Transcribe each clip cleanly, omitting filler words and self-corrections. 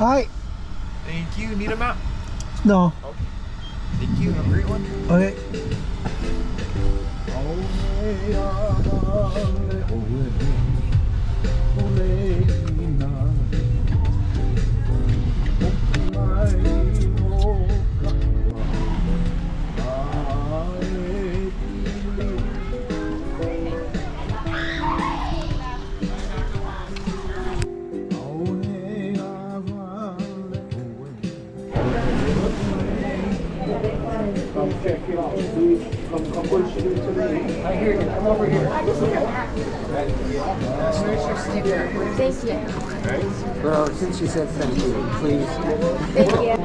Hi. Thank you. Need a map? No. Okay. Thank you. Have a great one. Okay. I hear you. Come over here. Thank you. Well, since you said thank you, please. Thank you.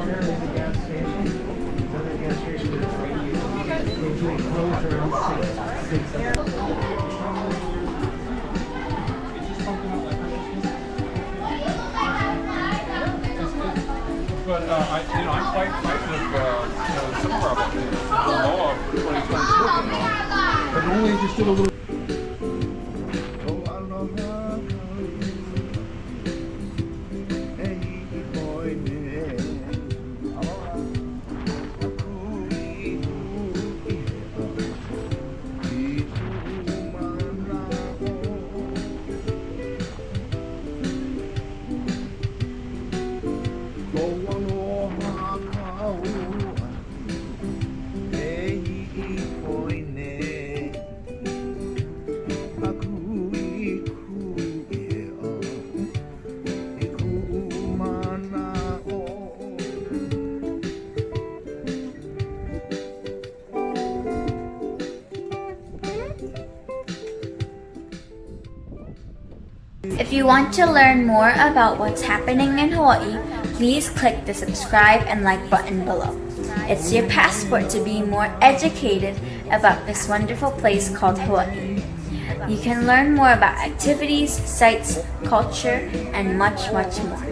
But I'm quite somewhere about the law of 2022. But only just did a little. If you want to learn more about what's happening in Hawaii, please click the subscribe and like button below. It's your passport to be more educated about this wonderful place called Hawaii. You can learn more about activities, sites, culture, and much, much more.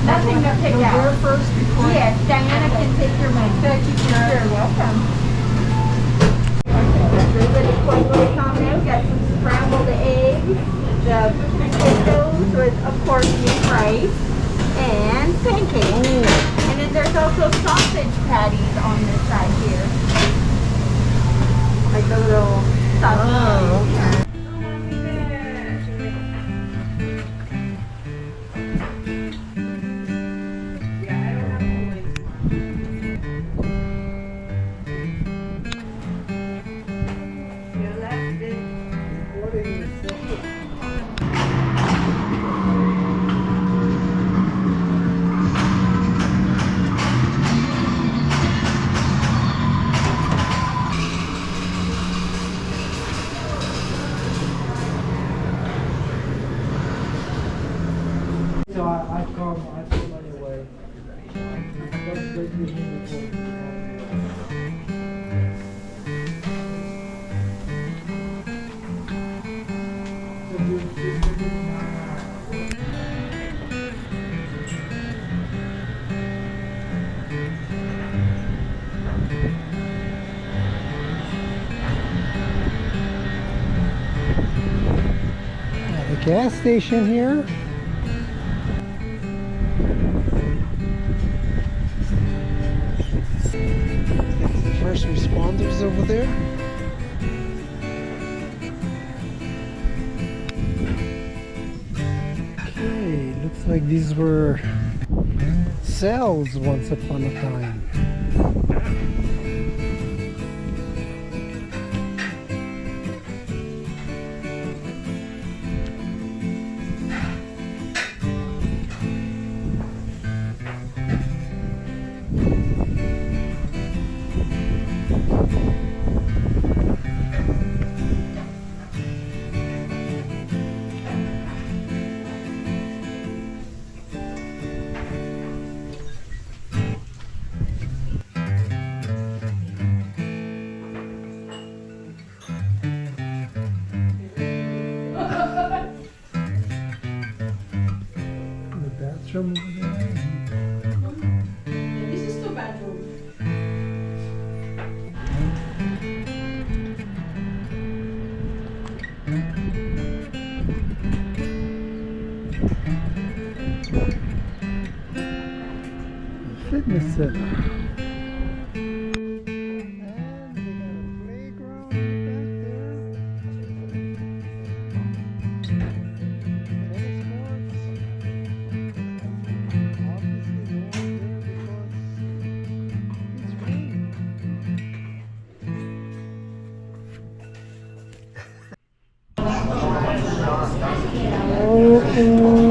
Nothing to pick out. Your first before. Yes, Diana can take your money. Thank you, sir. You're welcome. Okay, the volcano, got some scrambled eggs, the potatoes with, of course, beef rice, and pancakes. And then there's also sausage patties on this side here. Like the little sausage. Oh, okay. So I put money away. That's good vision. The gas station here. First responders over there. Okay, looks like these were cells once upon a time. Bathroom over there. This is the bedroom. Fitness center. And they got a playground back there. Tennis courts. Obviously no one there because it's raining. Oh.